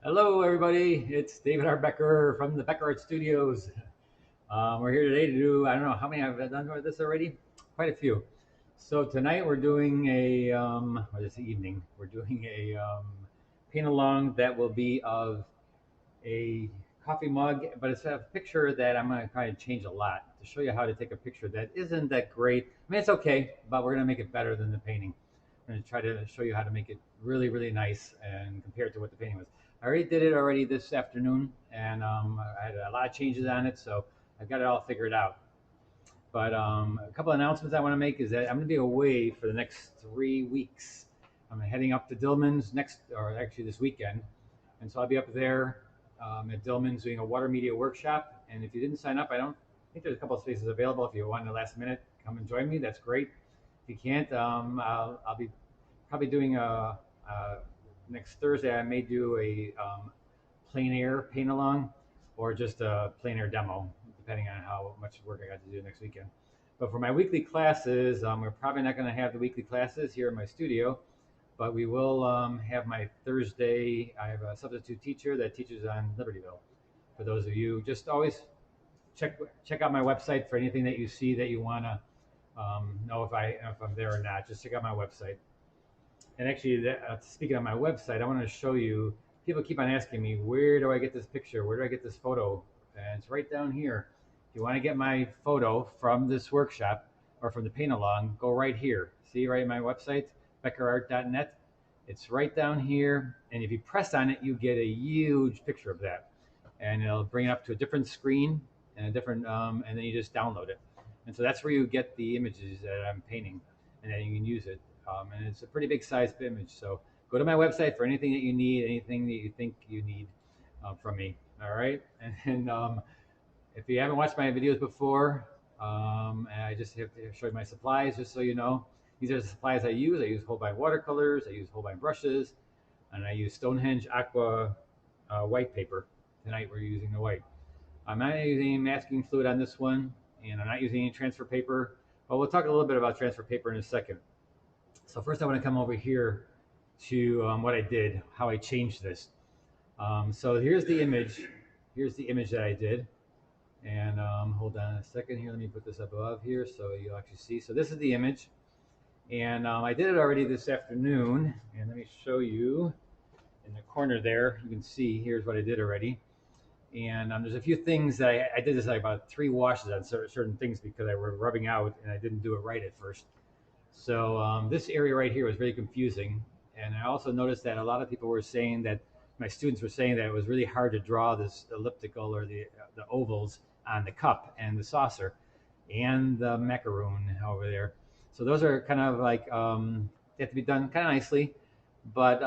Hello, everybody. It's David R. Becker from the BeckerArt Studios. We're here today to do, I don't know how many I've done with this already, quite a few. So tonight we're doing or this evening, we're doing a paint along that will be of a coffee mug, but it's a picture that I'm going to try to change a lot to show you how to take a picture that isn't that great. I mean, it's okay, but we're going to make it better than the painting. I'm going to try to show you how to make it really, really nice and compare it to what the painting was. I already did it this afternoon, and I had a lot of changes on it, so I've got it all figured out. But a couple of announcements I want to make is that I'm going to be away for the next 3 weeks. I'm heading up to Dillman's this weekend, and so I'll be up there at Dillman's doing a water media workshop. And if you didn't sign up, I don't think there's a couple of spaces available. If you want in the last minute, come and join me. That's great. If you can't, I'll be probably doing next Thursday. I may do a plein air paint along, or just a plein air demo, depending on how much work I got to do next weekend. But for my weekly classes, we're probably not going to have the weekly classes here in my studio, but we will have my Thursday. I have a substitute teacher that teaches on Libertyville. For those of you, just always check out my website for anything that you see that you want to know if I'm there or not. Just check out my website. And actually, speaking of my website, I want to show you. People keep on asking me, where do I get this picture? Where do I get this photo? And it's right down here. If you want to get my photo from this workshop or from the paint along, go right here. See right at my website, BeckerArt.net. It's right down here. And if you press on it, you get a huge picture of that. And it'll bring it up to a different screen and and then you just download it. And so that's where you get the images that I'm painting, and then you can use it. And it's a pretty big size image. So go to my website for anything that you need, anything that you think you need from me. All right. And if you haven't watched my videos before, and I just have to show you my supplies, just so you know. These are the supplies I use. I use Holbein watercolors, I use Holbein brushes, and I use Stonehenge aqua white paper. Tonight we're using the white. I'm not using any masking fluid on this one, and I'm not using any transfer paper. But we'll talk a little bit about transfer paper in a second. So first I want to come over here to what I did, how I changed this. So here's the image. Here's the image that I did. And hold on a second here. Let me put this up above here so you'll actually see. So this is the image. And I did it already this afternoon. And let me show you in the corner there. You can see here's what I did already. And there's a few things that I did this like about 3 washes on certain things because I were rubbing out and I didn't do it right at first. So this area right here was really confusing. And I also noticed that a lot of people were saying that, my students were saying that it was really hard to draw this elliptical or the ovals on the cup and the saucer and the macaroon over there. So those are kind of like, they have to be done kind of nicely, but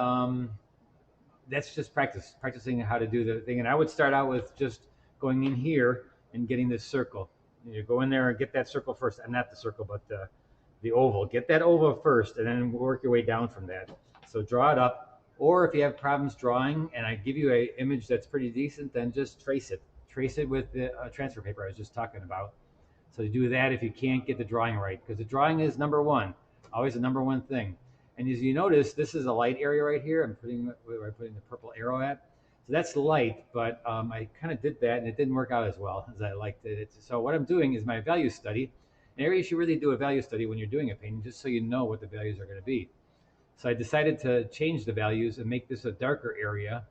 that's just practicing how to do the thing. And I would start out with just going in here and getting this circle. You go in there and get that circle first, and not the circle, but the oval. Get that oval first, and then work your way down from that. So draw it up, or if you have problems drawing, and I give you an image that's pretty decent, then just trace it. Trace it with the transfer paper I was just talking about. So you do that if you can't get the drawing right, because the drawing is number one, always the number one thing. And as you notice, this is a light area right here. I'm putting where I'm putting the purple arrow at. So that's light, but I kind of did that, and it didn't work out as well as I liked it. So what I'm doing is my value study. And you should really do a value study when you're doing a painting, just so you know what the values are going to be. So I decided to change the values and make this a darker area,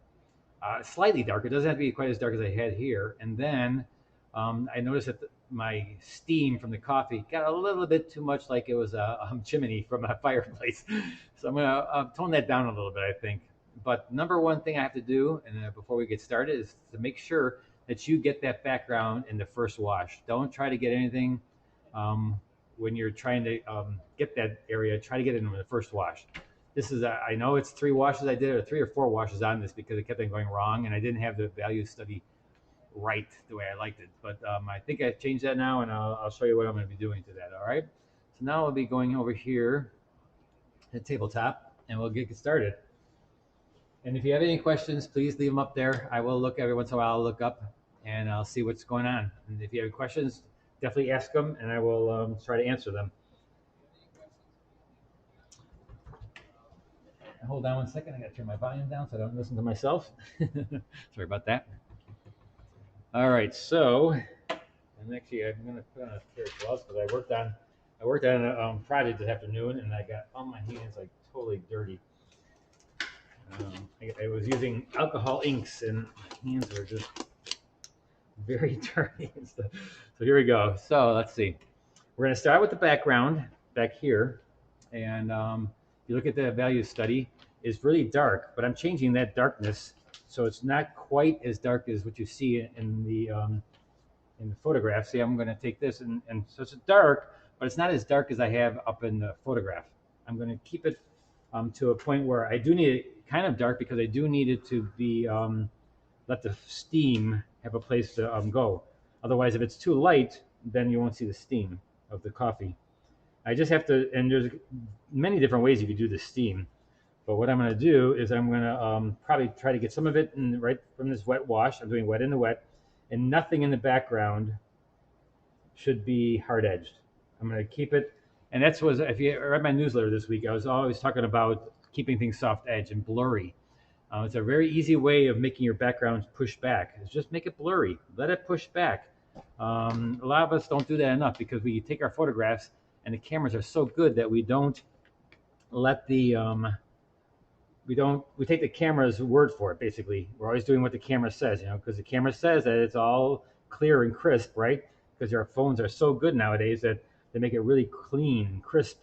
slightly darker. It doesn't have to be quite as dark as I had here. And then I noticed that my steam from the coffee got a little bit too much, like it was a chimney from a fireplace. So I'm going to tone that down a little bit, I think. But number one thing I have to do, and before we get started, is to make sure that you get that background in the first wash. Don't try to get anything when you're trying to get that area. Try to get it in the first wash. This is, I know it's 3 washes I did, or 3 or 4 washes on this, because it kept on going wrong, and I didn't have the value study right the way I liked it. But I think I've changed that now, and I'll show you what I'm going to be doing to that. All right. So now I'll be going over here at tabletop, and we'll get started. And if you have any questions, please leave them up there. I will look every once in a while. I'll look up and I'll see what's going on. And if you have questions, definitely ask them, and I will try to answer them. hold on 1 second. I got to turn my volume down so I don't listen to myself. Sorry about that. All right, so I'm gonna put on a pair of gloves because I worked on a project this afternoon and I got all my hands like totally dirty. I was using alcohol inks and my hands were just very dirty and stuff. So here we go. So let's see. We're gonna start with the background back here, and you look at the value study. It's really dark, but I'm changing that darkness so it's not quite as dark as what you see in the photograph. See, I'm going to take this and so it's dark, but it's not as dark as I have up in the photograph. I'm going to keep it to a point where I do need it kind of dark because I do need it to be let the steam have a place to go. Otherwise, if it's too light, then you won't see the steam of the coffee. I just have to, and there's many different ways you could do the steam. But what I'm going to do is I'm going to probably try to get some of it in, right from this wet wash. I'm doing wet in the wet, and nothing in the background should be hard edged. I'm going to keep it, and that's was if you read my newsletter this week, I was always talking about keeping things soft edge and blurry. It's a very easy way of making your background push back. Is just make it blurry, let it push back. A lot of us don't do that enough because we take our photographs and the cameras are so good that we don't let the we take the camera's word for it. Basically, we're always doing what the camera says, because the camera says that it's all clear and crisp, right? Because our phones are so good nowadays that they make it really clean and crisp.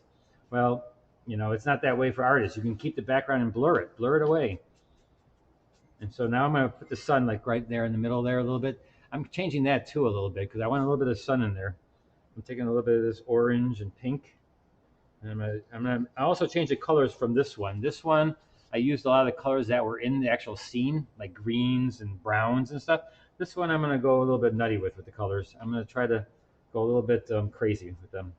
Well, it's not that way for artists. You can keep the background and blur it away. And so now I'm going to put the sun like right there in the middle there a little bit. I'm changing that too a little bit because I want a little bit of sun in there. I'm taking a little bit of this orange and pink. And I also change the colors from this one. This one, I used a lot of the colors that were in the actual scene, like greens and browns and stuff. This one I'm going to go a little bit nutty with the colors. I'm going to try to go a little bit crazy with them.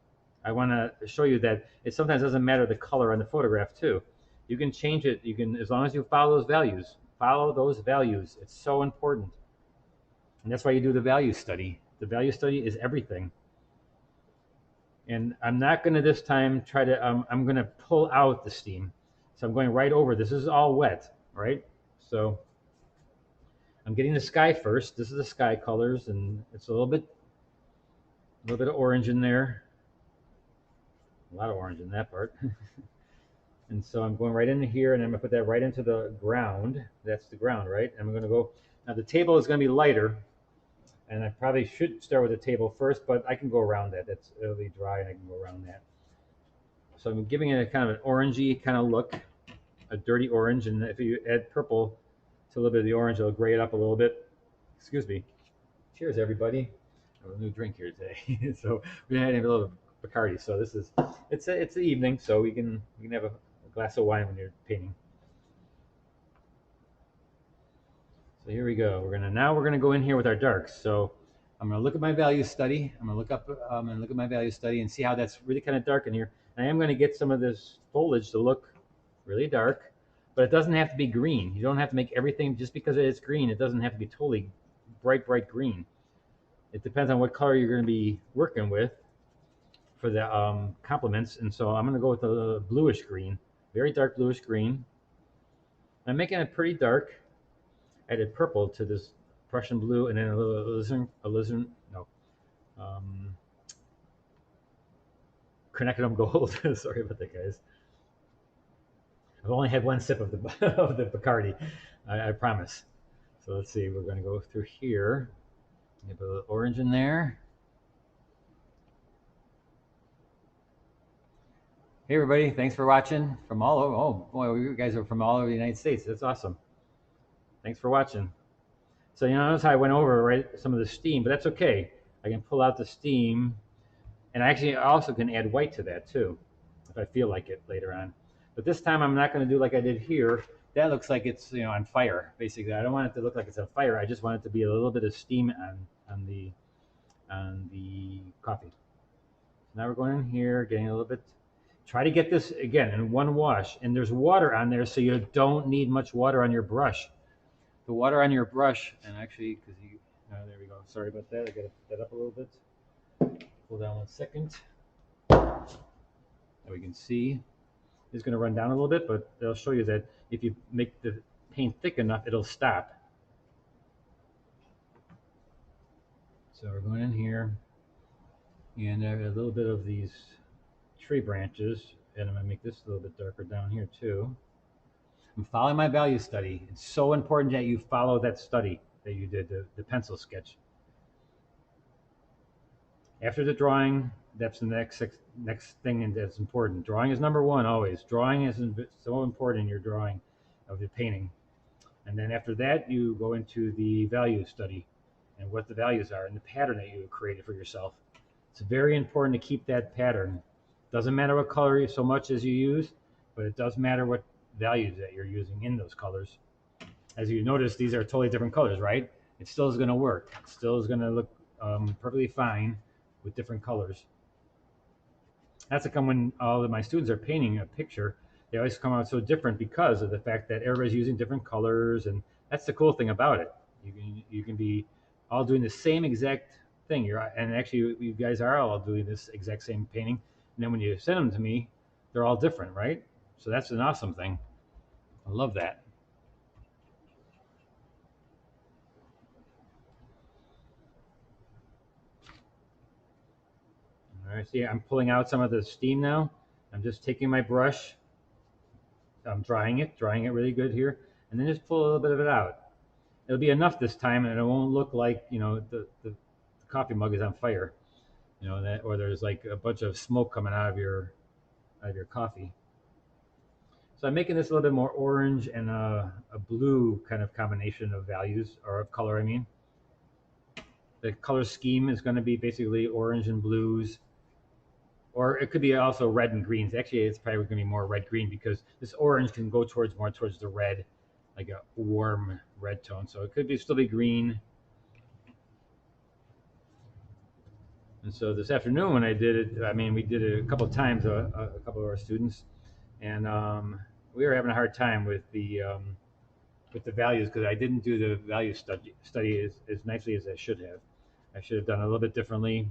I want to show you that it sometimes doesn't matter the color on the photograph too. You can change it. You can, as long as you follow those values. Follow those values. It's so important. And that's why you do the value study. The value study is everything. And I'm not going to this time try to, I'm going to pull out the steam. So I'm going right over. This is all wet, right? So I'm getting the sky first. This is the sky colors, and it's a little bit of orange in there. A lot of orange in that part. And so I'm going right into here, and I'm going to put that right into the ground. That's the ground, right? And I'm going to go, now the table is going to be lighter, and I probably should start with the table first, but I can go around that. It'll be dry, and I can go around that. So I'm giving it a kind of an orangey kind of look, a dirty orange, and if you add purple to a little bit of the orange, it'll gray it up a little bit. Excuse me. Cheers, everybody. I have a new drink here today. So we're gonna have a little Bacardi. So this is, it's the evening, so we can have a glass of wine when you're painting. So here we go. We're gonna go in here with our darks. So I'm gonna look at my value study. I'm gonna look at my value study and see how that's really kind of dark in here. And I am gonna get some of this foliage to look really dark, but it doesn't have to be green. You don't have to make everything just because it's green. It doesn't have to be totally bright green. It depends on what color you're going to be working with for the complements. And so I'm going to go with the bluish green, very dark bluish green. I'm making it pretty dark. I added purple to this Prussian blue, and then a little quinacridone gold. Sorry about that, guys. I've only had one sip of the of the Bacardi, I promise. So let's see. We're going to go through here. Put a little orange in there. Hey everybody, thanks for watching from all over. Oh boy, you guys are from all over the United States. That's awesome. Thanks for watching. So notice how I went over some of the steam, but that's okay. I can pull out the steam, and I also can add white to that too, if I feel like it later on. But this time I'm not going to do like I did here. That looks like it's on fire. Basically, I don't want it to look like it's on fire. I just want it to be a little bit of steam on the coffee. So now we're going in here, getting a little bit. Try to get this again in one wash, and there's water on there, so you don't need much water on your brush. The water on your brush, and actually, because there we go. Sorry about that. I got to put that up a little bit. Pull down 1 second. So we can see. It's going to run down a little bit, but they'll show you that if you make the paint thick enough, it'll stop. So we're going in here, and I have a little bit of these tree branches, and I'm going to make this a little bit darker down here too. I'm following my value study. It's so important that you follow that study that you did, the pencil sketch. After the drawing, that's the next thing, and that's important. Drawing is number one always. Drawing is so important in your drawing of the painting. And then after that, you go into the value study and what the values are and the pattern that you created for yourself. It's very important to keep that pattern. Doesn't matter what color so much as you use, but it does matter what values that you're using in those colors. As you notice, these are totally different colors, right? It still is going to work. It still is going to look perfectly fine with different colors. That's how come when all of my students are painting a picture, they always come out so different because of the fact that everybody's using different colors, and that's the cool thing about it. You can be all doing the same exact thing. And actually, you guys are all doing this exact same painting, and then when you send them to me, they're all different, right? So that's an awesome thing. I love that. All right, see, I'm pulling out some of the steam now. I'm just taking my brush, I'm drying it really good here, and then just pull a little bit of it out. It'll be enough this time, and it won't look like, you know, the coffee mug is on fire, you know, that, or there's like a bunch of smoke coming out of your coffee. So I'm making this a little bit more orange and a blue kind of combination of values, or of color, I mean. The color scheme is going to be basically orange and blues, or it could be also red and greens. Actually, it's probably going to be more red-green because this orange can go more towards the red, like a warm red tone. So it could still be green. And so this afternoon when I did it, I mean, we did it a couple of times, a couple of our students, and we were having a hard time with the values because I didn't do the value study as nicely as I should have. I should have done it a little bit differently.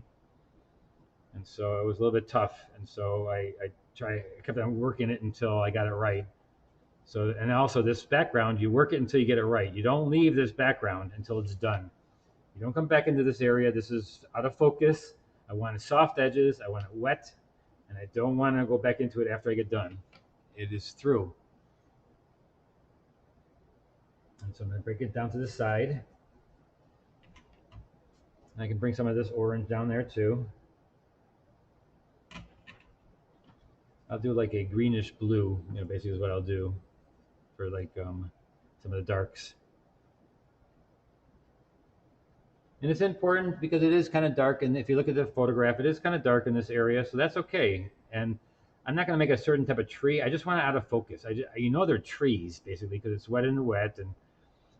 And so it was a little bit tough. And so I kept on working it until I got it right. So, and also this background, you work it until you get it right. You don't leave this background until it's done. You don't come back into this area. This is out of focus. I want soft edges. I want it wet. And I don't want to go back into it after I get done. It is through. And so I'm going to break it down to the side. And I can bring some of this orange down there too. I'll do like a greenish blue, you know, basically is what I'll do for like some of the darks. And it's important because it is kind of dark, and if you look at the photograph, it is kind of dark in this area, so that's okay. And I'm not going to make a certain type of tree. I just want it out of focus. You know they're trees, basically, because it's wet and wet, and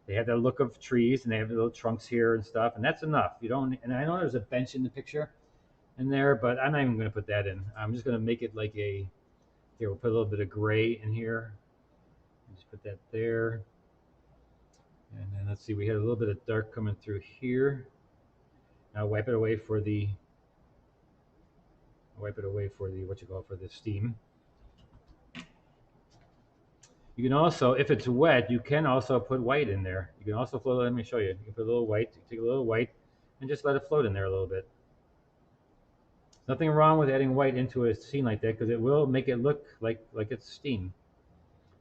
they have that look of trees, and they have the little trunks here and stuff, and that's enough. You don't. And I know there's a bench in the picture in there, but I'm not even going to put that in. I'm just going to make it like a, here, we'll put a little bit of gray in here. Just put that there. And then let's see, we had a little bit of dark coming through here. Now wipe it away for the, what you call it, for the steam. You can also, if it's wet, you can also put white in there. You can also float, let me show you. You can put a little white, take a little white, and just let it float in there a little bit. Nothing wrong with adding white into a scene like that because it will make it look like it's steam.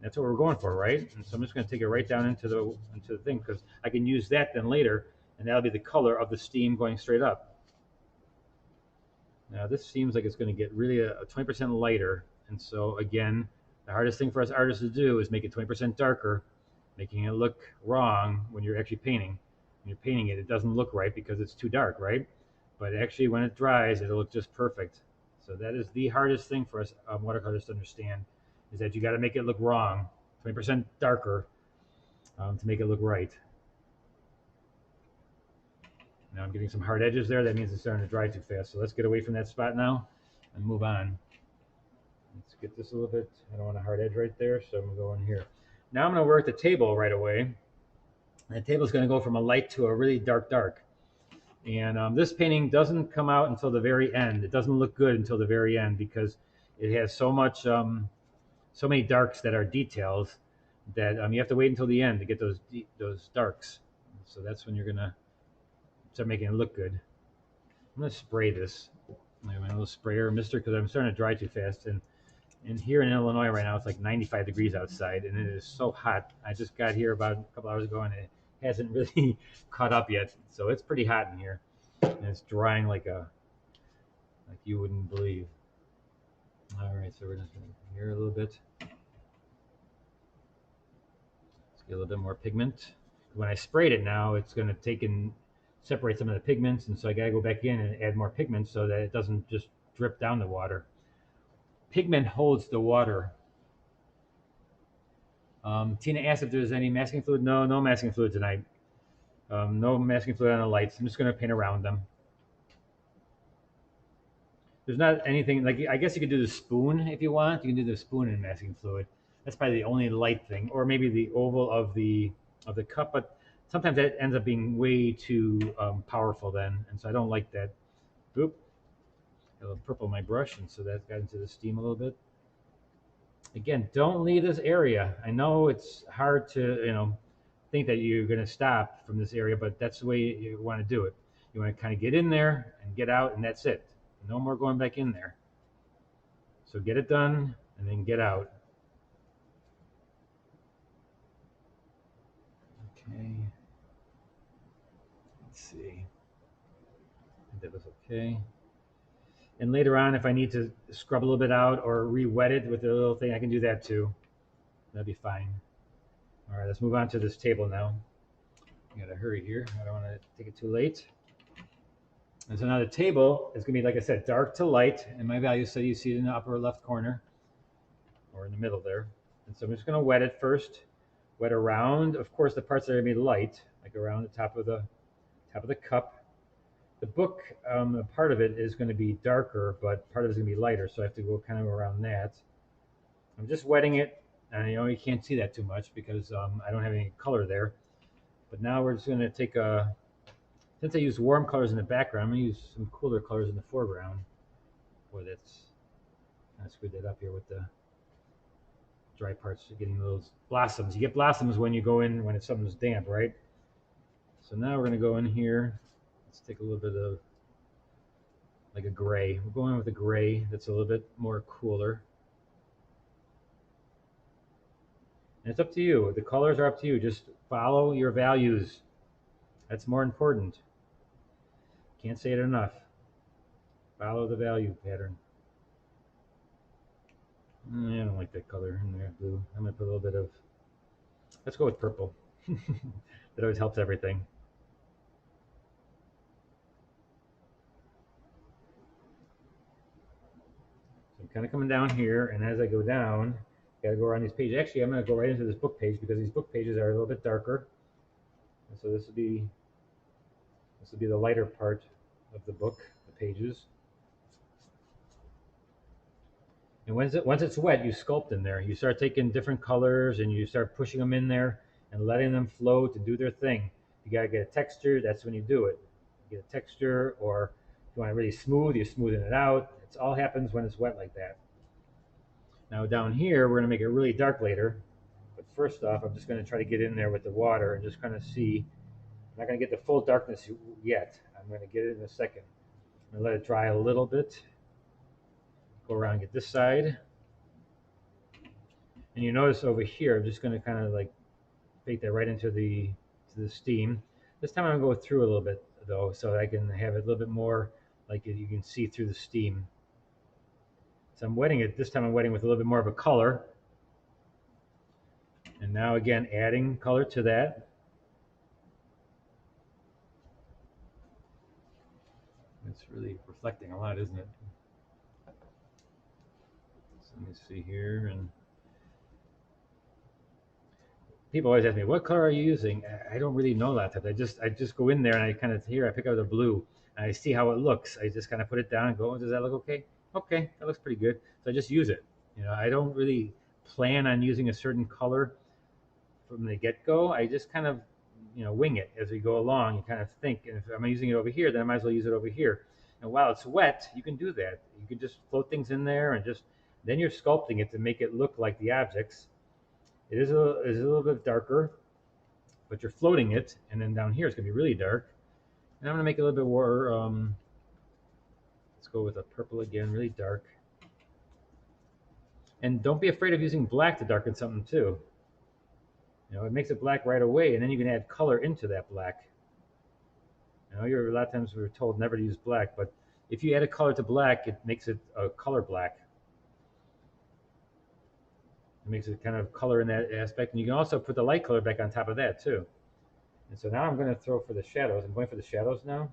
That's what we're going for, right? And so I'm just going to take it right down into the thing because I can use that then later, and that'll be the color of the steam going straight up. Now this seems like it's going to get really a 20% lighter, and so again, the hardest thing for us artists to do is make it 20% darker, making it look wrong when you're actually painting. When you're painting it, it doesn't look right because it's too dark, right? But actually when it dries, it'll look just perfect. So that is the hardest thing for us watercolorists to understand, is that you got to make it look wrong, 20% darker, to make it look right. Now I'm getting some hard edges there. That means it's starting to dry too fast. So let's get away from that spot now and move on. Let's get this a little bit. I don't want a hard edge right there, so I'm going to go in here. Now I'm going to work the table right away. And the table is going to go from a light to a really dark. And this painting doesn't come out until the very end. It doesn't look good until the very end because it has so much so many darks that are details that you have to wait until the end to get those darks. So that's when you're gonna start making it look good. I'm gonna spray this. I have my little sprayer mister because I'm starting to dry too fast. And here in Illinois right now it's like 95 degrees outside and it is so hot. I just got here about a couple hours ago and it hasn't really caught up yet. So it's pretty hot in here. And it's drying like you wouldn't believe. All right, so we're just gonna here a little bit. Let's get a little bit more pigment. When I sprayed it now, it's gonna take and separate some of the pigments, and so I gotta go back in and add more pigment so that it doesn't just drip down the water. Pigment holds the water. Tina asked if there's any masking fluid. No masking fluid tonight. No masking fluid on the lights. I'm just gonna paint around them. There's not anything like, I guess you could do the spoon if you want. You can do the spoon in masking fluid. That's probably the only light thing, or maybe the oval of the cup. But sometimes that ends up being way too powerful then, and so I don't like that. Oop, got a little purple in my brush, and so that got into the steam a little bit. Again, don't leave this area. I know it's hard to think that you're going to stop from this area, but that's the way you want to do it. You want to kind of get in there and get out, and that's it. No more going back in there. So get it done and then get out. Okay. Let's see. I think that was okay. And later on, if I need to scrub a little bit out or re-wet it with a little thing, I can do that too. That'd be fine. All right, let's move on to this table now. I gotta hurry here. I don't want to take it too late. And so now the table is gonna be, like I said, dark to light. And my value, so you see it in the upper left corner or in the middle there. And so I'm just gonna wet it first. Wet around, of course, the parts that are gonna be light, like around the top of the cup. The book, part of it is going to be darker, but part of it is going to be lighter, so I have to go kind of around that. I'm just wetting it, and you can't see that too much because I don't have any color there. But now we're just going to take since I use warm colors in the background, I'm going to use some cooler colors in the foreground. Boy, I screwed that up here with the dry parts. You're getting those blossoms. You get blossoms when you go in when something's damp, right? So now we're going to go in here. Let's take a little bit of like a gray. We're going with a gray that's a little bit more cooler. And it's up to you. The colors are up to you. Just follow your values. That's more important. Can't say it enough. Follow the value pattern. I don't like that color in there, blue. I'm going to put a little bit of, let's go with purple. That always helps everything. Kind of coming down here, and as I go down, gotta go around these pages. Actually, I'm gonna go right into this book page because these book pages are a little bit darker. And so this will be the lighter part of the book, the pages. And once it's wet, you sculpt in there. You start taking different colors and you start pushing them in there and letting them float and do their thing. You gotta get a texture. That's when you do it. You get a texture, or if you want it really smooth, you're smoothing it out. It all happens when it's wet like that. Now down here, we're gonna make it really dark later. But first off, I'm just gonna try to get in there with the water and just kind of see. I'm not gonna get the full darkness yet. I'm gonna get it in a second. I'm gonna let it dry a little bit. Go around and get this side. And you notice over here, I'm just gonna kind of like bake that right into the steam. This time I'm gonna go through a little bit though, so I can have it a little bit more like you can see through the steam. So I'm wetting it, this time I'm wetting with a little bit more of a color. And now again, adding color to that. It's really reflecting a lot, isn't it? So let me see here. And people always ask me, what color are you using? I don't really know that. I just go in there and I kind of I pick up the blue and I see how it looks. I just kind of put it down and go, oh, does that look okay? Okay, that looks pretty good. So I just use it. I don't really plan on using a certain color from the get-go. I just kind of, wing it as we go along. You kind of think, and if I'm using it over here, then I might as well use it over here. And while it's wet, you can do that. You can just float things in there and just Then you're sculpting it to make it look like the objects. It is is a little bit darker, but you're floating it, and then down here it's going to be really dark. And I'm going to make it a little bit more, let's go with a purple again, really dark. And don't be afraid of using black to darken something too. You know, it makes it black right away, and then you can add color into that black. I know a lot of times we were told never to use black, but if you add a color to black, it makes it a color black. It makes it kind of color in that aspect, and you can also put the light color back on top of that too. And so now I'm going to throw for the shadows. I'm going for the shadows now.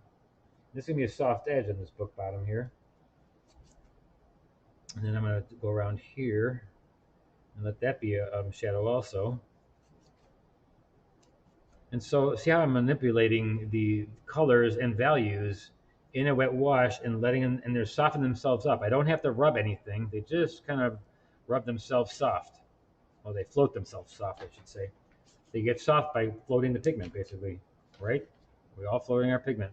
This is going to be a soft edge on this book bottom here. And then I'm going to go around here and let that be a shadow also. And so see how I'm manipulating the colors and values in a wet wash and letting them, and they're softening themselves up. I don't have to rub anything. They just kind of rub themselves soft. Well, they float themselves soft, I should say. They get soft by floating the pigment, basically, right? We're all floating our pigment.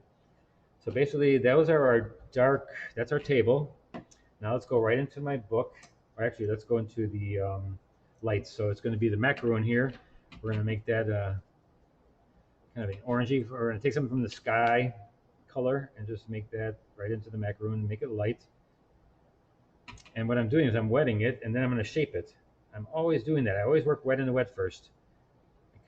So basically, those are our dark, that's our table. Now let's go right into my book. Or actually, let's go into the lights. So it's going to be the macaroon here. We're going to make that kind of an orangey. We're going to take something from the sky color and just make that right into the macaroon, make it light. And what I'm doing is I'm wetting it, and then I'm going to shape it. I'm always doing that. I always work wet and wet first.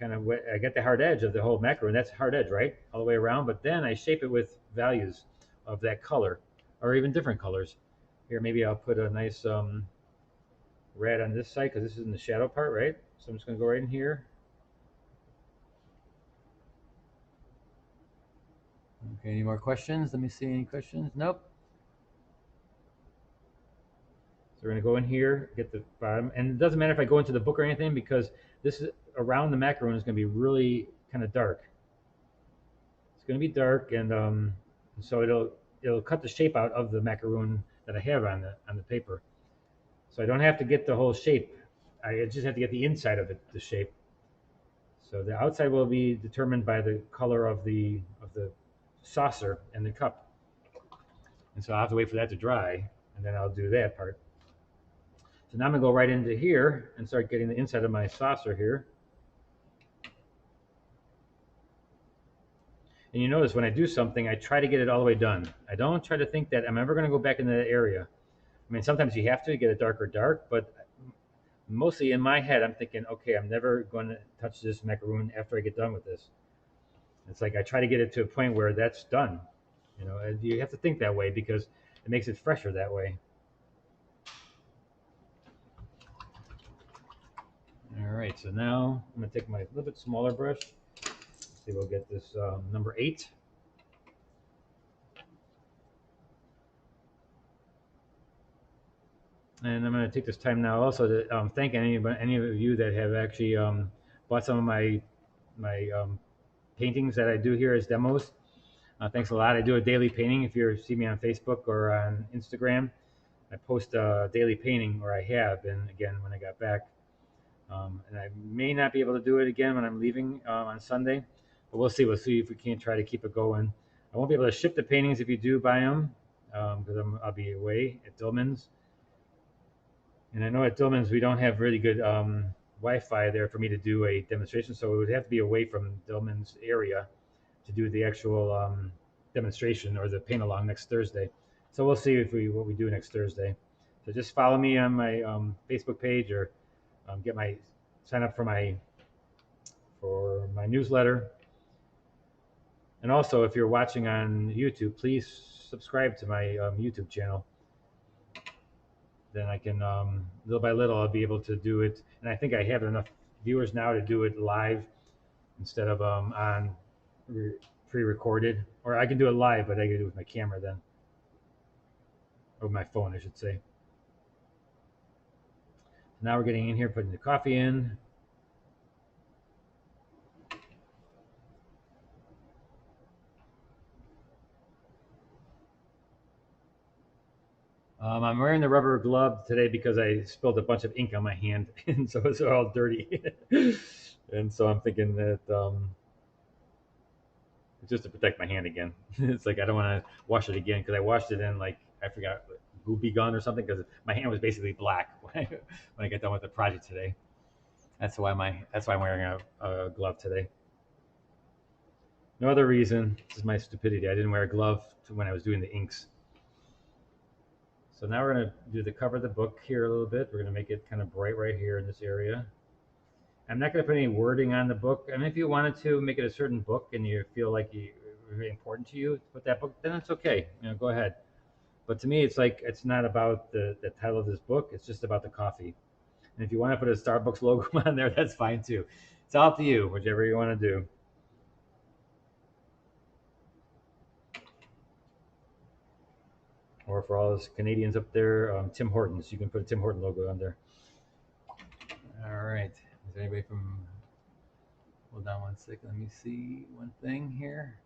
Kind of wet. I get the hard edge of the whole macaroon. That's hard edge, right? All the way around. But then I shape it with values of that color, or even different colors. Here, maybe I'll put a nice red on this side because this is in the shadow part, right? So I'm just going to go right in here. Okay, any more questions? Let me see any questions. Nope. So we're going to go in here, get the bottom. And it doesn't matter if I go into the book or anything because this is around the macaroon is going to be really kind of dark. It's going to be dark, and so it'll cut the shape out of the macaroon that I have on the paper. So I don't have to get the whole shape. I just have to get the inside of it, the shape. So the outside will be determined by the color of the saucer and the cup. And so I'll have to wait for that to dry, and then I'll do that part. So now I'm going to go right into here and start getting the inside of my saucer here. And you notice when I do something, I try to get it all the way done. I don't try to think that I'm ever going to go back into that area. I mean, sometimes you have to get it darker dark, but mostly in my head, I'm thinking, okay, I'm never going to touch this macaroon after I get done with this. It's like I try to get it to a point where that's done. You know, and you have to think that way because it makes it fresher that way. All right, so now I'm going to take my little bit smaller brush. Let's see, we'll get this number 8. And I'm going to take this time now also to thank any of you that have actually bought some of my paintings that I do here as demos. Thanks a lot. I do a daily painting. If you see me on Facebook or on Instagram, I post a daily painting, or I have been again when I got back. And I may not be able to do it again when I'm leaving on Sunday, but we'll see. We'll see if we can't try to keep it going. I won't be able to ship the paintings if you do buy them because I'll be away at Dillman's. And I know at Dillman's we don't have really good Wi-Fi there for me to do a demonstration, so it would have to be away from Dillman's area to do the actual demonstration or the paint-along next Thursday. So we'll see if what we do next Thursday. So just follow me on my Facebook page or sign up for my newsletter. And also, if you're watching on YouTube, please subscribe to my YouTube channel. Then I can, little by little, I'll be able to do it. And I think I have enough viewers now to do it live instead of on pre-recorded. Or I can do it live, but I can do it with my camera then. Or my phone, I should say. Now we're getting in here, putting the coffee in. I'm wearing the rubber glove today because I spilled a bunch of ink on my hand, and so it's all dirty. And so I'm thinking that just to protect my hand again. It's like I don't want to wash it again because I washed it in, like, I forgot, goopy gun or something because my hand was basically black when I got done with the project today. That's why I'm wearing a glove today. No other reason. This is my stupidity. I didn't wear a glove when I was doing the inks. So now we're going to do the cover of the book here a little bit. We're going to make it kind of bright right here in this area. I'm not going to put any wording on the book. I mean, if you wanted to make it a certain book and you feel like it's very important to you to put that book, then it's okay. Go ahead. But to me, it's like it's not about the title of this book. It's just about the coffee. And if you want to put a Starbucks logo on there, that's fine too. It's all up to you, whichever you want to do. Or for all those Canadians up there, Tim Hortons. You can put a Tim Horton logo on there. All right. Is there anybody from... Hold on one second. Let me see one thing here.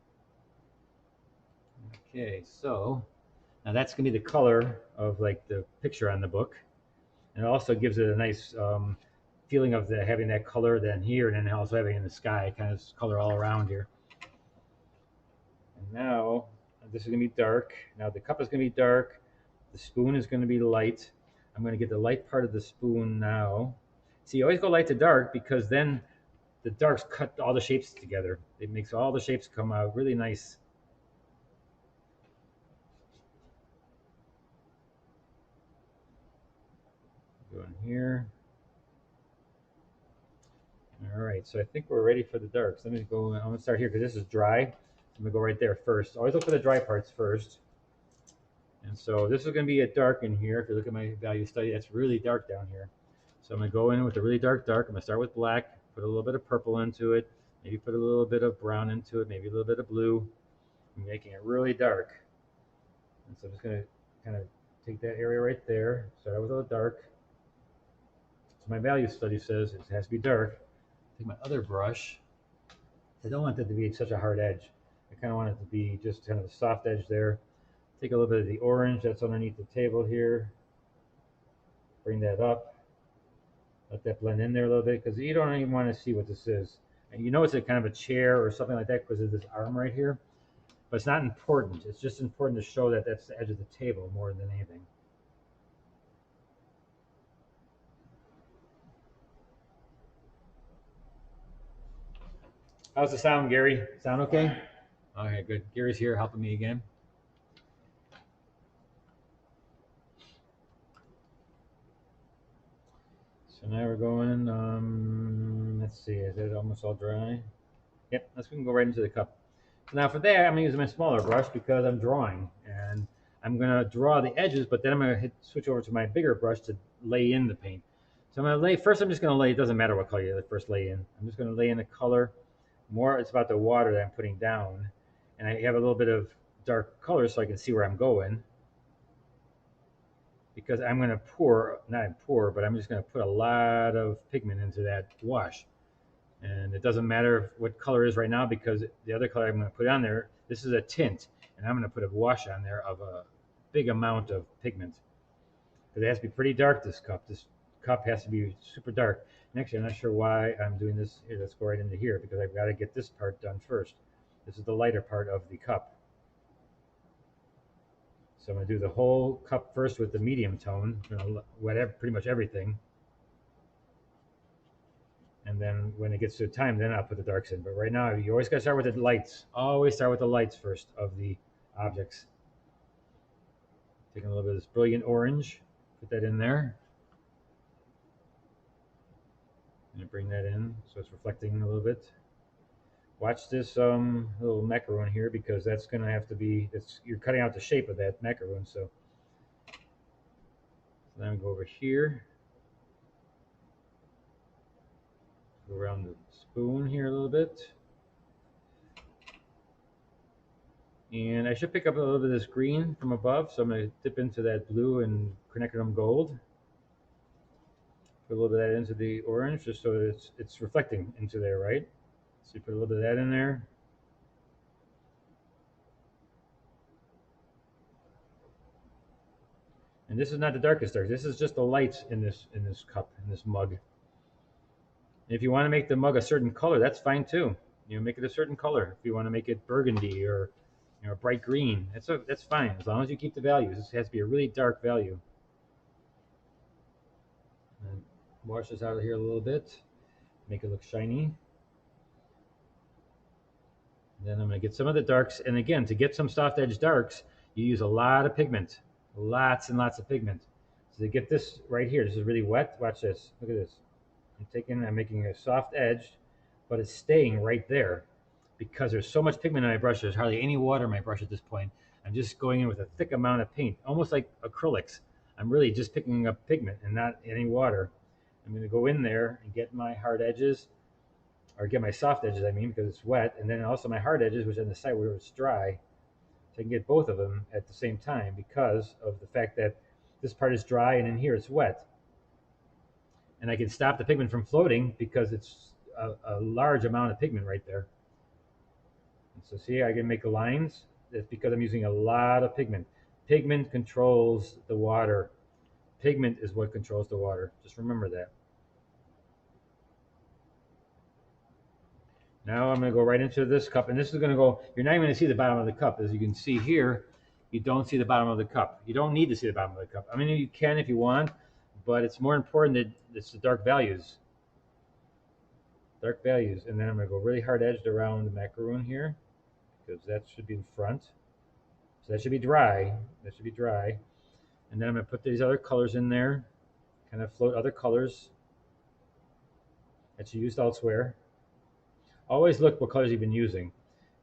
Okay, so now that's going to be the color of like the picture on the book. And it also gives it a nice feeling of having that color then here and then also having it in the sky, kind of color all around here. And now this is going to be dark. Now the cup is going to be dark. The spoon is going to be light. I'm going to get the light part of the spoon now. See, you always go light to dark because then the darks cut all the shapes together. It makes all the shapes come out really nice. Going here. All right, so I think we're ready for the darks. Let me go, I'm going to start here because this is dry. I'm going to go right there first. Always look for the dry parts first. And so this is going to be a dark in here. If you look at my value study, that's really dark down here. So I'm going to go in with a really dark. I'm going to start with black, put a little bit of purple into it, maybe put a little bit of brown into it, maybe a little bit of blue. I'm making it really dark. And so I'm just going to kind of take that area right there, start out with a little dark. So my value study says it has to be dark. Take my other brush. I don't want that to be such a hard edge. I kind of want it to be just kind of a soft edge there. Take a little bit of the orange that's underneath the table here. Bring that up. Let that blend in there a little bit because you don't even want to see what this is. And you know it's a kind of a chair or something like that because of this arm right here. But it's not important. It's just important to show that that's the edge of the table more than anything. How's the sound, Gary? Sound okay? Okay, good. Gary's here helping me again. So now we're going, let's see, is it almost all dry? Yep, we can go right into the cup. So now for that, I'm going to use my smaller brush because I'm drawing. And I'm going to draw the edges, but then I'm going to switch over to my bigger brush to lay in the paint. So I'm going to lay, first I'm just going to lay, it doesn't matter what color you first lay in. I'm just going to lay in the color. More, it's about the water that I'm putting down. And I have a little bit of dark color so I can see where I'm going. Because I'm going to but I'm just going to put a lot of pigment into that wash. And it doesn't matter what color it is right now because the other color I'm going to put on there, this is a tint. And I'm going to put a wash on there of a big amount of pigment. Because it has to be pretty dark, this cup. This cup has to be super dark. And actually, I'm not sure why I'm doing this. Here, let's go right into here because I've got to get this part done first. This is the lighter part of the cup. So I'm going to do the whole cup first with the medium tone, whatever, pretty much everything. And then when it gets to time, then I'll put the darks in. But right now, you always got to start with the lights. Always start with the lights first of the objects. Taking a little bit of this brilliant orange, put that in there. And bring that in so it's reflecting a little bit. Watch this little macaroon here because that's going to have to be, you're cutting out the shape of that macaroon. So then I go over here. Go around the spoon here a little bit. And I should pick up a little bit of this green from above. So I'm going to dip into that blue and quinacridone gold. Put a little bit of that into the orange just so that it's reflecting into there, right? So you put a little bit of that in there. And this is not the darkest dark. This is just the lights in this cup, in this mug. And if you want to make the mug a certain color, that's fine too. Make it a certain color. If you want to make it burgundy or You know, a bright green. That's fine as long as you keep the values. This has to be a really dark value. And wash this out of here a little bit, make it look shiny. Then I'm going to get some of the darks, and again, to get some soft edge darks, you use a lot of pigment, lots and lots of pigment. So to get this right here, this is really wet. Watch this. Look at this. I'm making a soft edge, but it's staying right there because there's so much pigment in my brush. There's hardly any water in my brush at this point. I'm just going in with a thick amount of paint, almost like acrylics. I'm really just picking up pigment and not any water. I'm going to go in there and get my hard edges, or get my soft edges, I mean, because it's wet, and then also my hard edges, which are on the side where it's dry. So I can get both of them at the same time because of the fact that this part is dry and in here it's wet. And I can stop the pigment from floating because it's a large amount of pigment right there. And so see, I can make lines. That's because I'm using a lot of pigment. Pigment controls the water. Pigment is what controls the water. Just remember that. Now I'm going to go right into this cup, and this is going to go, you're not even going to see the bottom of the cup. As you can see here, you don't see the bottom of the cup. You don't need to see the bottom of the cup. I mean, you can if you want, but it's more important that it's the dark values. Dark values. And then I'm going to go really hard edged around the macaroon here, because that should be in front. So that should be dry. That should be dry. And then I'm going to put these other colors in there, kind of float other colors that you used elsewhere. Always look what colors you've been using,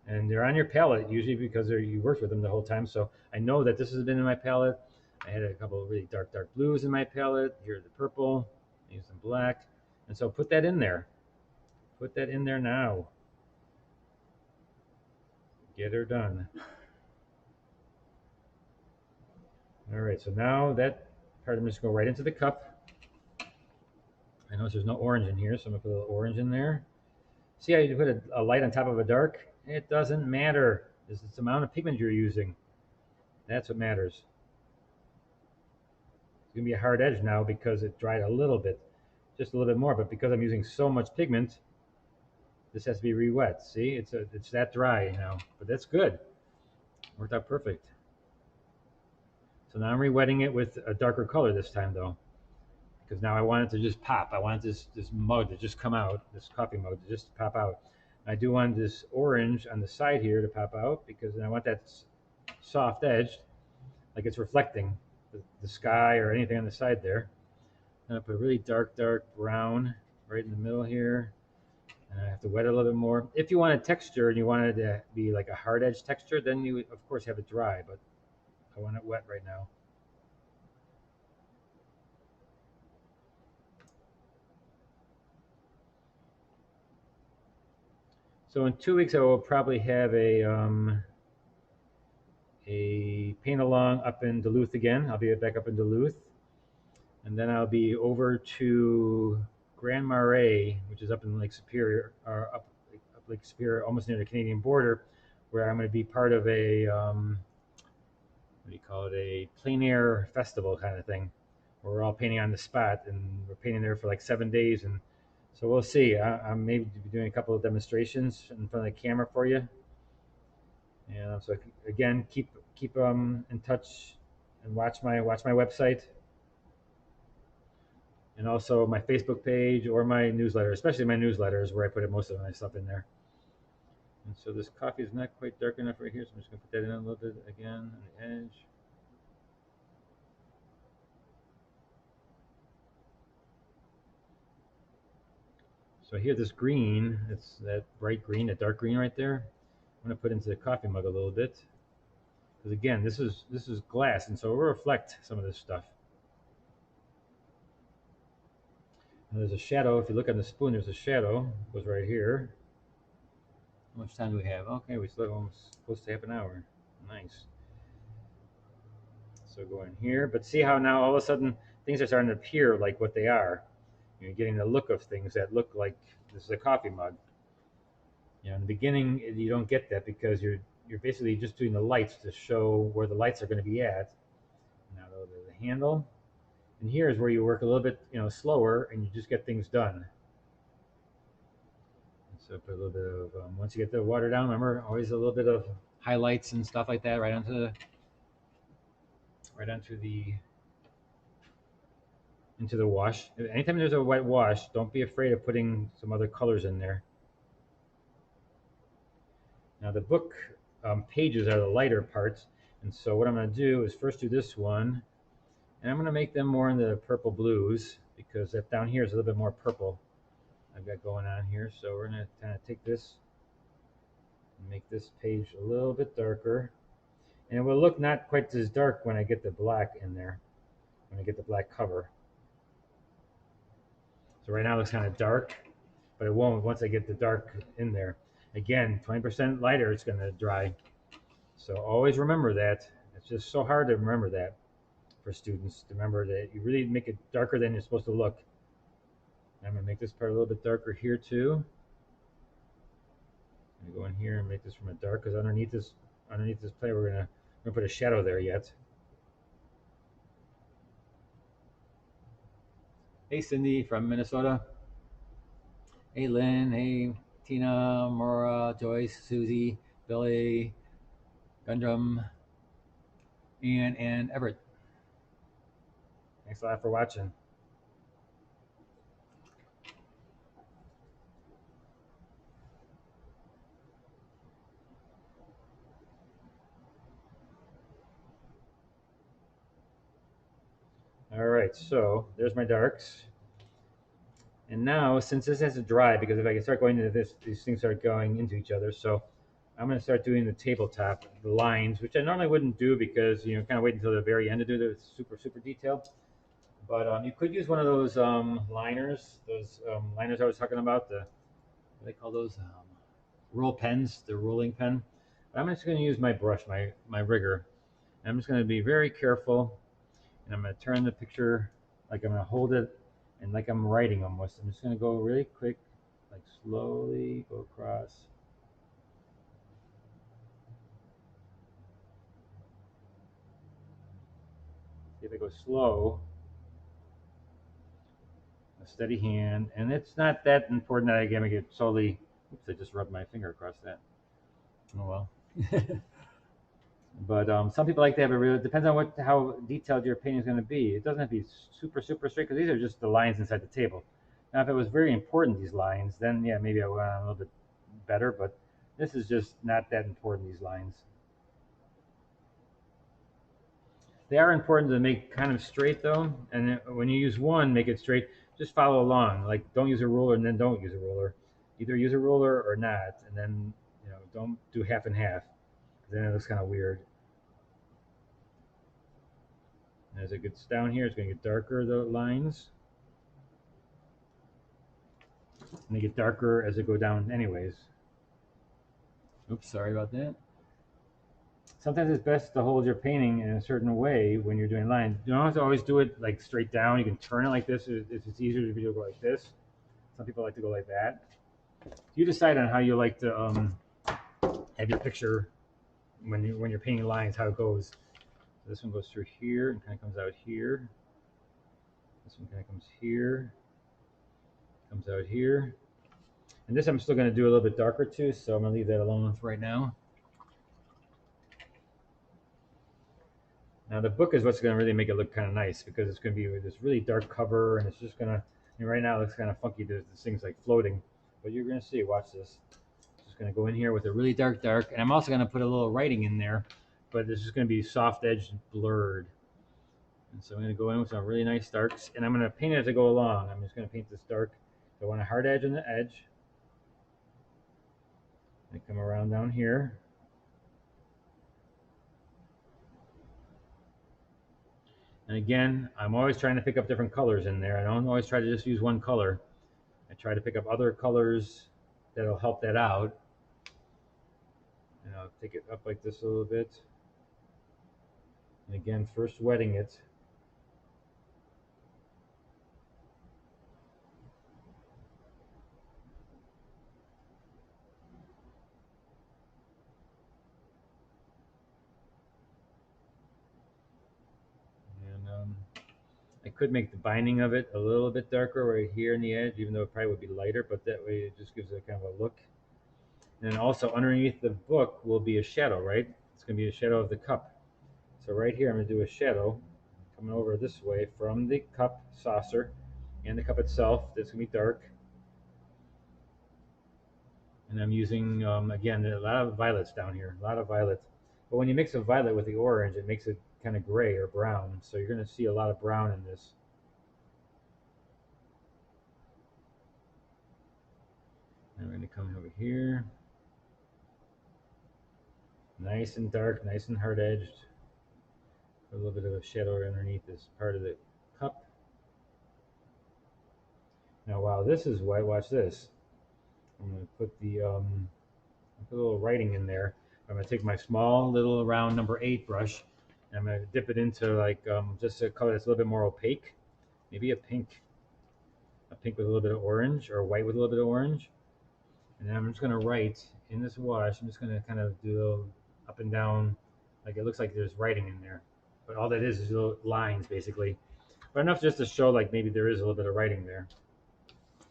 and they're on your palette usually because you worked with them the whole time. So I know that this has been in my palette. I had a couple of really dark blues in my palette. Here's the purple. I used some black, and so put that in there. Put that in there now. Get her done. All right, so now that part I'm just going to go right into the cup. I notice there's no orange in here, so I'm going to put a little orange in there. See how you put a light on top of a dark? It doesn't matter. It's the amount of pigment you're using. That's what matters. It's going to be a hard edge now because it dried a little bit. Just a little bit more, but because I'm using so much pigment, this has to be re-wet. See, it's that dry now, but that's good. Worked out perfect. So now I'm re-wetting it with a darker color this time though, because now I want it to just pop. I want this mug to just come out, this coffee mug to just pop out. I do want this orange on the side here to pop out because I want that soft edge, like it's reflecting the sky or anything on the side there. I'm gonna put a really dark brown right in the middle here. And I have to wet it a little bit more. If you want a texture and you want it to be like a hard edge texture, then you of course have it dry, but I want it wet right now. So in 2 weeks I will probably have a paint-along up in Duluth again. I'll be back up in Duluth. And then I'll be over to Grand Marais, which is up in Lake Superior, or up Lake Superior, almost near the Canadian border, where I'm going to be part of a, what do you call it, a plein air festival kind of thing, where we're all painting on the spot, and we're painting there for like 7 days. And so we'll see. I'm maybe doing a couple of demonstrations in front of the camera for you. And so again, keep in touch and watch my website, and also my Facebook page or my newsletter, especially my newsletters where I put most of my stuff in there. And so this coffee is not quite dark enough right here, so I'm just going to put that in a little bit again on the edge. So here, this green, it's that bright green, that dark green right there. I'm going to put into the coffee mug a little bit, because again, this is glass, and so it will reflect some of this stuff. And there's a shadow. If you look on the spoon, there's a shadow. It goes right here. How much time do we have? Okay, we still have almost close to half an hour. Nice. So go in here, but see how now all of a sudden things are starting to appear like what they are. You're getting the look of things that look like this is a coffee mug. You know, in the beginning, you don't get that because you're basically just doing the lights to show where the lights are going to be at. Now the handle, and here is where you work a little bit, slower, and you just get things done. And so put a little bit of once you get the water down, remember always a little bit of highlights and stuff like that right onto the into the wash. Anytime there's a wet wash, don't be afraid of putting some other colors in there. Now the book pages are the lighter parts, and so what I'm going to do is first do this one, and I'm going to make them more in the purple blues because that down here is a little bit more purple I've got going on here. So we're going to kind of take this and make this page a little bit darker, and it will look not quite as dark when I get the black in there, when I get the black cover. So right now it looks kind of dark, but it won't once I get the dark in there. Again, 20% lighter, it's going to dry. So always remember that. It's just so hard to remember that for students, to remember that you really make it darker than you're supposed to look. I'm going to make this part a little bit darker here too. I'm going to go in here and make this from a dark, because underneath this plate we're going to put a shadow there yet. Hey Cindy from Minnesota. Hey Lynn, hey Tina, Maura, Joyce, Susie, Billy, Gundrum, and Everett. Thanks a lot for watching. All right, so there's my darks. And now, since this has to dry, because if I can start going into this, these things start going into each other. So I'm going to start doing the tabletop, the lines, which I normally wouldn't do because, you know, kind of wait until the very end to do the super detail. But you could use one of those liners, liners I was talking about, what do they call those? Roll pens, the rolling pen. But I'm just going to use my brush, my rigger. And I'm just going to be very careful, and I'm going to turn the picture like I'm going to hold it and like I'm writing almost. I'm just going to go really quick, like slowly go across. See if I go slow, a steady hand, and it's not that important that I get it solely. Oops, I just rubbed my finger across that. Oh well. But some people like to have a real. It depends on how detailed your painting is going to be. It doesn't have to be super straight, because these are just the lines inside the table. Now, if it was very important, these lines, then yeah, maybe I would want a little bit better. But this is just not that important. These lines. They are important to make kind of straight though, and when you use one, make it straight. Just follow along. Like don't use a ruler and then don't use a ruler. Either use a ruler or not, and then don't do half and half. Then it looks kind of weird. As it gets down here, it's going to get darker, the lines. And they get darker as they go down anyways. Oops, sorry about that. Sometimes it's best to hold your painting in a certain way when you're doing lines. You don't have to always do it like straight down. You can turn it like this if it's easier to go like this. Some people like to go like that. You decide on how you like to have your picture when you're painting lines, how it goes. This one goes through here and kind of comes out here. This one kind of comes here, comes out here. And this I'm still going to do a little bit darker too, so I'm going to leave that alone for right now. Now the book is what's going to really make it look kind of nice, because it's going to be this really dark cover, and it's just going to, right now it looks kind of funky, there's things like floating, but you're going to see, watch this. Just going to go in here with a really dark, and I'm also going to put a little writing in there, but this is going to be soft edged, blurred. And so I'm going to go in with some really nice darks, and I'm going to paint it as I go along. I'm just going to paint this dark. So I want a hard edge on the edge. I come around down here. And again, I'm always trying to pick up different colors in there. I don't always try to just use one color. I try to pick up other colors that'll help that out. And I'll take it up like this a little bit. And again, first wetting it. And I could make the binding of it a little bit darker right here in the edge, even though it probably would be lighter, but that way it just gives it kind of a look. And then also underneath the book will be a shadow, right? It's going to be a shadow of the cup. So right here I'm going to do a shadow coming over this way from the cup saucer and the cup itself. That's going to be dark. And I'm using, again, a lot of violets down here, a lot of violets. But when you mix a violet with the orange, it makes it kind of gray or brown. So you're going to see a lot of brown in this. And we're going to come over here. Nice and dark, nice and hard-edged. A little bit of a shadow underneath this part of the cup. Now, while this is white, watch this. I'm going to put put a little writing in there. I'm going to take my small little round number 8 brush, and I'm going to dip it into like just a color that's a little bit more opaque, maybe a pink with a little bit of orange, or white with a little bit of orange. And then I'm just going to write in this wash. I'm just going to kind of do a little up and down, like it looks like there's writing in there, but all that is little lines basically, but enough just to show like maybe there is a little bit of writing there.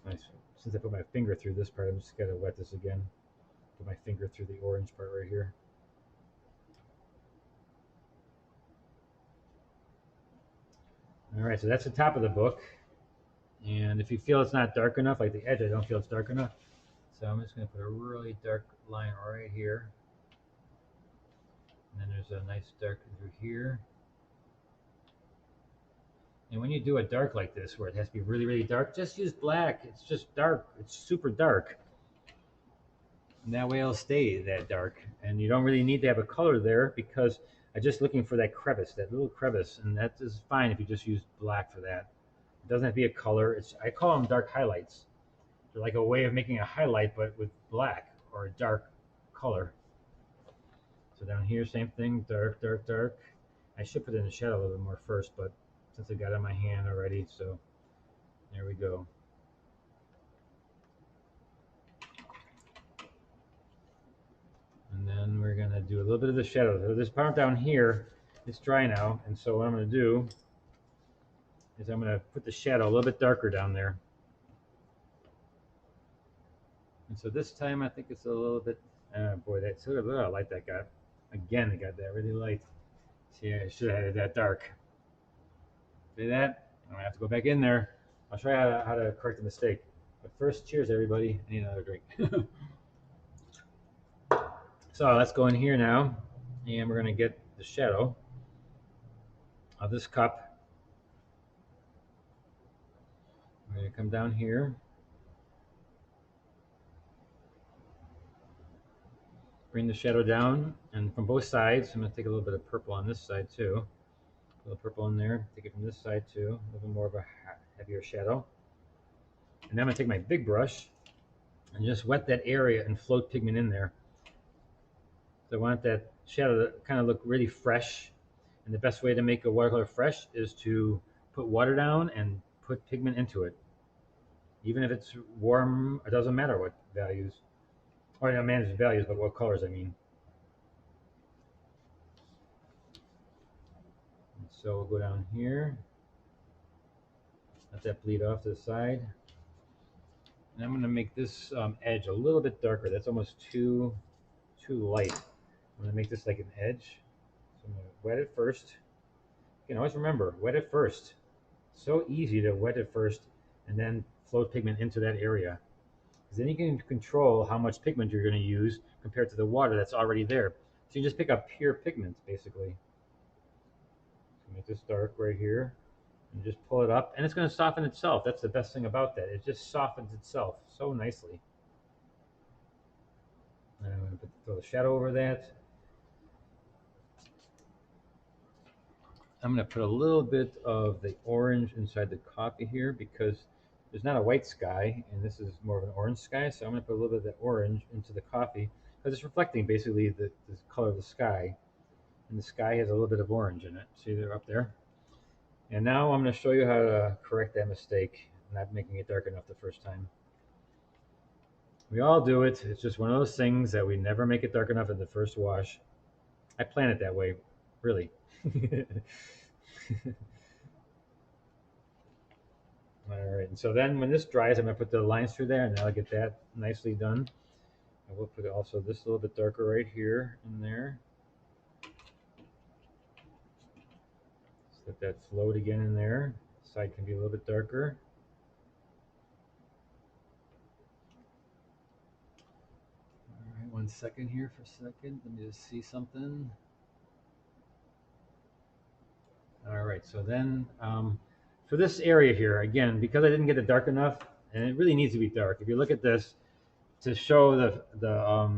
Nice. Since I put my finger through this part, I'm just going to wet this again. Put my finger through the orange part right here. All right, so that's the top of the book. And if you feel it's not dark enough, like the edge, I don't feel it's dark enough. So I'm just going to put a really dark line right here. And then there's a nice dark through here. And when you do a dark like this, where it has to be really, really dark, just use black. It's just dark. It's super dark. And that way it'll stay that dark. And you don't really need to have a color there because I'm just looking for that crevice, that little crevice. And that is fine if you just use black for that. It doesn't have to be a color. I call them dark highlights. They're like a way of making a highlight, but with black or a dark color. So down here, same thing, dark, dark, dark. I should put it in the shadow a little bit more first, but since I got it in my hand already, so there we go. And then we're gonna do a little bit of the shadow. So this part down here, it's dry now, and so what I'm gonna do is I'm gonna put the shadow a little bit darker down there. And so this time I think it's a little bit, boy, that's a little light that got. Again, it got that really light. See, I should have had it that dark. See that? I'm gonna have to go back in there. I'll show you how to correct the mistake. But first, cheers everybody. I need another drink. So let's go in here now, and we're gonna get the shadow of this cup. We're gonna come down here. Bring the shadow down, and from both sides, I'm gonna take a little bit of purple on this side too. A little purple in there. Take it from this side too. A little bit more of a heavier shadow. And then I'm gonna take my big brush and just wet that area and float pigment in there. So I want that shadow to kind of look really fresh. And the best way to make a watercolor fresh is to put water down and put pigment into it. Even if it's warm, it doesn't matter what values. Or not manage values, but what colors I mean. And so we'll go down here. Let that bleed off to the side. And I'm going to make this edge a little bit darker. That's almost too light. I'm going to make this like an edge. So I'm going to wet it first. You can always remember, wet it first. So easy to wet it first and then float pigment into that area. Because then you can control how much pigment you're going to use compared to the water that's already there. So you just pick up pure pigment, basically. So make this dark right here. And just pull it up, and it's going to soften itself. That's the best thing about that. It just softens itself so nicely. And I'm going to throw the shadow over that. I'm going to put a little bit of the orange inside the coffee here because there's not a white sky, and this is more of an orange sky. So I'm going to put a little bit of the orange into the coffee because it's reflecting basically the color of the sky. And the sky has a little bit of orange in it. See, they're up there. And now I'm going to show you how to correct that mistake, not making it dark enough the first time. We all do it. It's just one of those things that we never make it dark enough in the first wash. I plan it that way, really. All right, and so then when this dries, I'm going to put the lines through there, and that'll get that nicely done. I will put also this a little bit darker right here and there. Just let that float again in there. Side can be a little bit darker. All right, 1 second here for a second. Let me just see something. All right, so then for this area here, again, because I didn't get it dark enough, and it really needs to be dark. If you look at this, to show the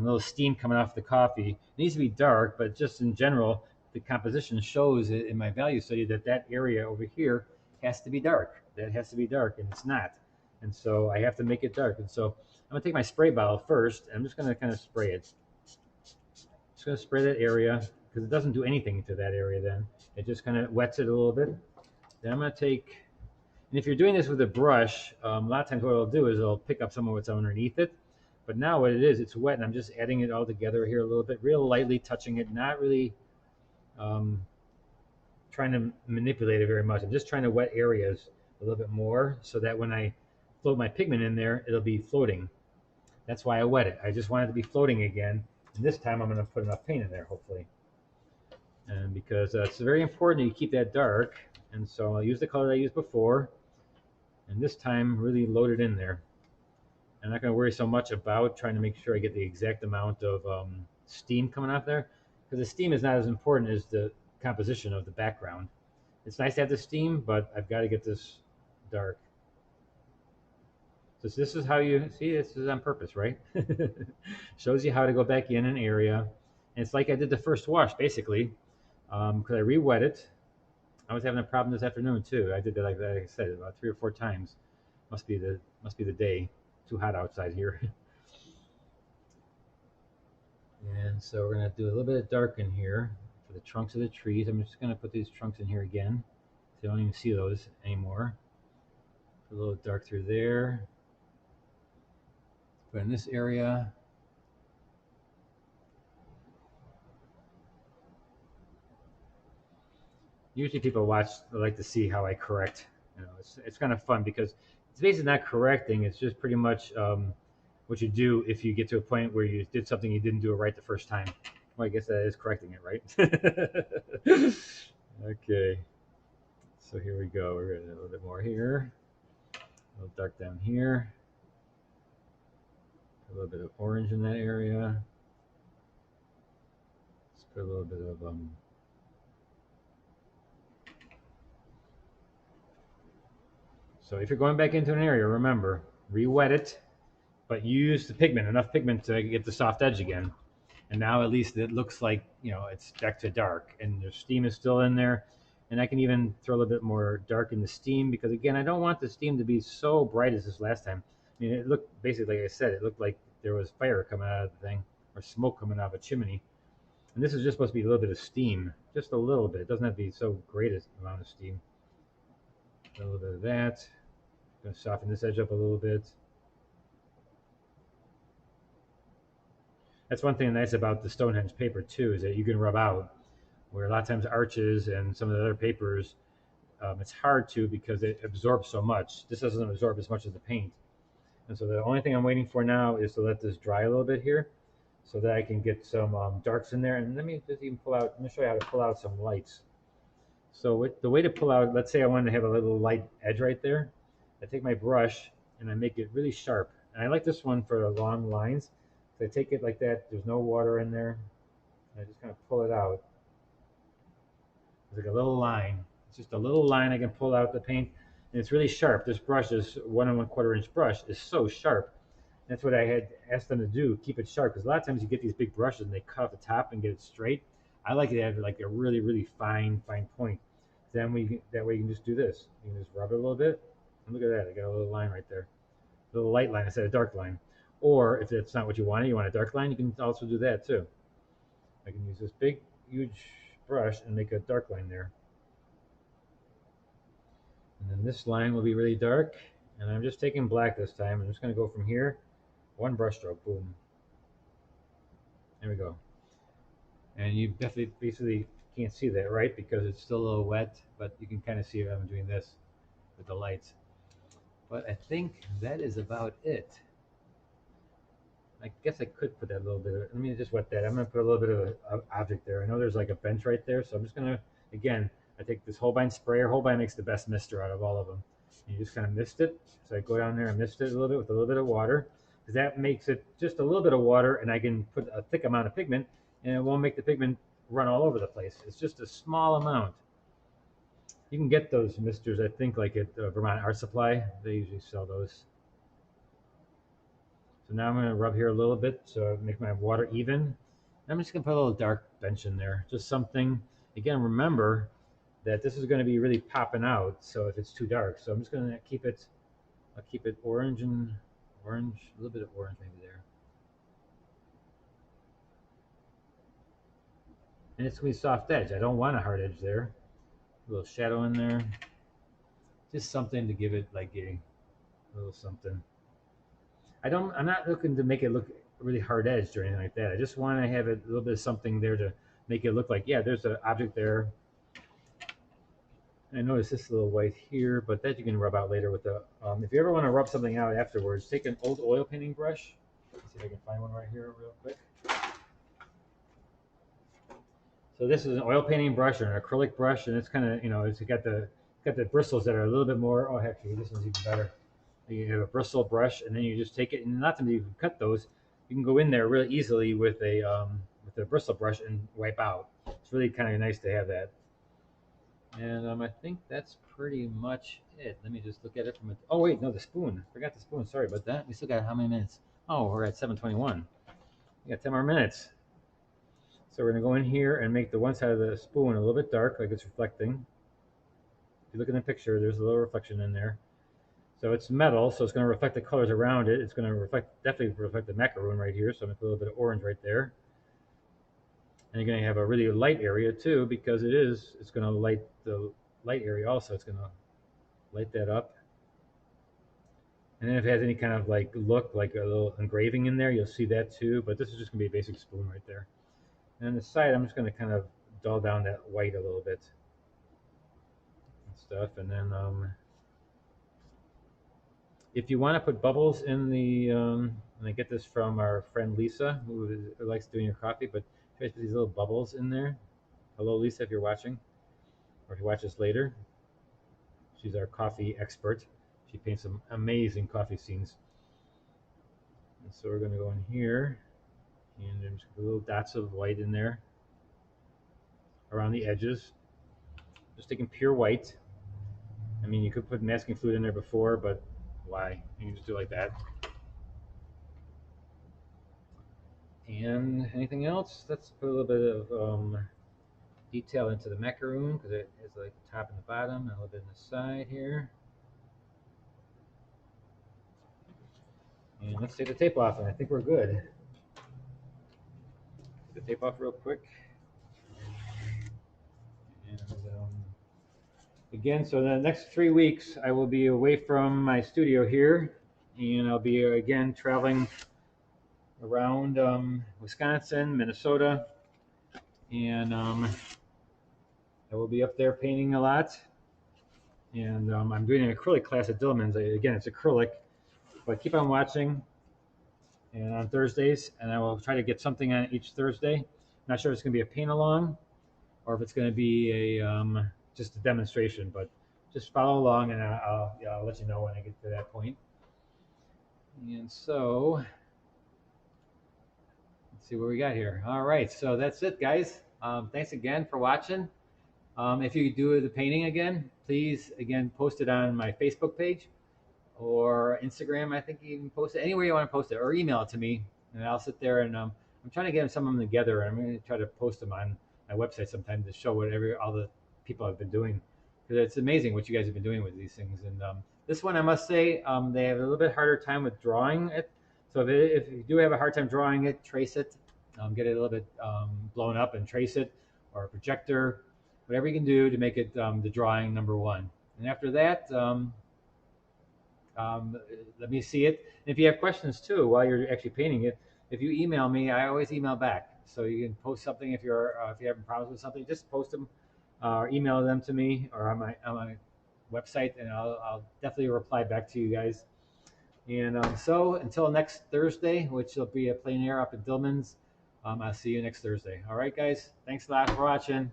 little steam coming off the coffee, it needs to be dark, but just in general, the composition shows it in my value study that that area over here has to be dark. That has to be dark, and it's not. And so I have to make it dark. And so I'm gonna take my spray bottle first, and I'm just gonna kind of spray it. Just gonna spray that area, because it doesn't do anything to that area then. It just kind of wets it a little bit. Then I'm gonna take, and if you're doing this with a brush, a lot of times what it'll do is it'll pick up some of what's underneath it. But now what it is, it's wet, and I'm just adding it all together here a little bit, real lightly touching it, not really trying to manipulate it very much. I'm just trying to wet areas a little bit more so that when I float my pigment in there, it'll be floating. That's why I wet it. I just want it to be floating again. And this time I'm going to put enough paint in there, hopefully. And because it's very important you keep that dark. And so I'll use the color I used before. And this time really load it in there. I'm not going to worry so much about trying to make sure I get the exact amount of steam coming off there, because the steam is not as important as the composition of the background. It's nice to have the steam, but I've got to get this dark. So this is how you see, this is on purpose, right? Shows you how to go back in an area. And it's like I did the first wash, basically, because I re-wet it. I was having a problem this afternoon too. I did it like I said about 3 or 4 times. Must be the day. Too hot outside here. And so we're going to do a little bit of dark in here for the trunks of the trees. I'm just going to put these trunks in here again, so you don't even see those anymore. Put a little dark through there. Put in this area. Usually people like to see how I correct. You know, it's kind of fun because it's basically not correcting. It's just pretty much what you do if you get to a point where you did something you didn't do it right the first time. Well, I guess that is correcting it, right? Okay. So here we go. We're going to do a little bit more here. A little dark down here. A little bit of orange in that area. Let's put a little bit of So if you're going back into an area, remember, re-wet it, but use the pigment, enough pigment to get the soft edge again. And now at least it looks like, it's back to dark, and the steam is still in there. And I can even throw a little bit more dark in the steam, because again, I don't want the steam to be so bright as this last time. I mean, it looked basically, like I said, it looked like there was fire coming out of the thing, or smoke coming out of a chimney. And this is just supposed to be a little bit of steam, just a little bit. It doesn't have to be so great an amount of steam. A little bit of that. I'm going to soften this edge up a little bit. That's one thing nice about the Stonehenge paper too, is that you can rub out, where a lot of times arches and some of the other papers, it's hard to, because it absorbs so much. This doesn't absorb as much as the paint. And so the only thing I'm waiting for now is to let this dry a little bit here, so that I can get some darks in there. And let me just even let me show you how to pull out some lights. So the way to pull out, let's say I wanted to have a little light edge right there. I take my brush and I make it really sharp. And I like this one for long lines. So I take it like that, there's no water in there. And I just kind of pull it out. It's like a little line. It's just a little line I can pull out the paint. And it's really sharp. This brush, this 1 1/4 inch brush, is so sharp. That's what I had asked them to do, keep it sharp. Because a lot of times you get these big brushes and they cut off the top and get it straight. I like it to have like a really, really fine point. Then that way you can just do this. You can just rub it a little bit. And look at that, I got a little line right there. A little light line instead of dark line. Or if that's not what you want a dark line, you can also do that too. I can use this big, huge brush and make a dark line there. And then this line will be really dark. And I'm just taking black this time. I'm just going to go from here, 1 brush stroke, boom. There we go. And you definitely basically can't see that, right? Because it's still a little wet, but you can kind of see if I'm doing this with the lights. But I think that is about it. I guess I could put that little bit of, let me just wet that. I'm gonna put a little bit of a object there. I know there's like a bench right there, so I'm just gonna, again, I take this Holbein sprayer. Holbein makes the best mister out of all of them. You just kind of mist it. So I go down there and mist it a little bit with a little bit of water, because that makes it just a little bit of water, and I can put a thick amount of pigment, and it won't make the pigment run all over the place. It's just a small amount. You can get those misters, I think, like at Vermont Art Supply. They usually sell those. So now I'm going to rub here a little bit so I make my water even. I'm just going to put a little dark bench in there. Just something, again, remember that this is going to be really popping out, so if it's too dark. So I'm just going to keep it, I'll keep it orange and orange, a little bit of orange maybe there. And it's going to be soft edge. I don't want a hard edge there. A little shadow in there. Just something to give it like a little something. I'm not looking to make it look really hard edged or anything like that. I just want to have a little bit of something there to make it look like, yeah, there's an object there. I notice this little white here, but that you can rub out later with the, if you ever want to rub something out afterwards, take an old oil painting brush. Let's see if I can find one right here real quick. So this is an oil painting brush or an acrylic brush, and it's kind of, it's got the bristles that are a little bit more, oh, actually, this one's even better. You have a bristle brush, and then you just take it, and not to you can cut those. You can go in there really easily with a bristle brush and wipe out. It's really kind of nice to have that. And I think that's pretty much it. Let me just look at it from a, oh wait, no, the spoon. I forgot the spoon. Sorry about that. We still got how many minutes? Oh, we're at 7:21. We got 10 more minutes. So we're gonna go in here and make the one side of the spoon a little bit dark, like it's reflecting. If you look in the picture, there's a little reflection in there. So it's metal, so it's going to reflect the colors around it. It's going to definitely reflect the macaroon right here. So I'm going to put a little bit of orange right there. And you're going to have a really light area too, because it's going to light the light area also. It's going to light that up. And then if it has any kind of like look, like a little engraving in there, you'll see that too. But this is just going to be a basic spoon right there. And on the side, I'm just going to kind of dull down that white a little bit and stuff. And then if you want to put bubbles in the, and I get this from our friend Lisa, who likes doing your coffee, but try to put these little bubbles in there. Hello, Lisa, if you're watching, or if you watch this later. She's our coffee expert. She paints some amazing coffee scenes. And so we're going to go in here, and I'm just put little dots of white in there around the edges. Just taking pure white. I mean, you could put masking fluid in there before, but why? You can just do it like that. And anything else? Let's put a little bit of detail into the macaroon, because it has like the top and the bottom and a little bit on the side here. And let's take the tape off, and I think we're good. Take the tape off real quick. And again, so the next 3 weeks I will be away from my studio here, and I'll be again traveling around Wisconsin, Minnesota, and I will be up there painting a lot. And I'm doing an acrylic class at Dillman's. Again, it's acrylic, but keep on watching. And on Thursdays, and I will try to get something on each Thursday. Not sure if it's going to be a paint-along or if it's going to be a just a demonstration, but just follow along, and I'll let you know when I get to that point. And so let's see what we got here. All right, so that's it, guys. Thanks again for watching. If you do the painting again, please again post it on my Facebook page or Instagram. I think you can post it anywhere you want to post it, or email it to me, and I'll sit there and I'm trying to get some of them together, and I'm going to try to post them on my website sometime to show all the people have been doing, because it's amazing what you guys have been doing with these things. And this one, I must say, they have a little bit harder time with drawing it. So if you do have a hard time drawing it, trace it, get it a little bit blown up and trace it, or a projector, whatever you can do to make it the drawing number one. And after that, let me see it. And if you have questions too while you're actually painting it, if you email me, I always email back. So you can post something if you're having problems with something, just post them or email them to me or on my website, and I'll definitely reply back to you guys. And so until next Thursday, which will be a plein air up at Dillman's, I'll see you next Thursday. All right, guys. Thanks a lot for watching.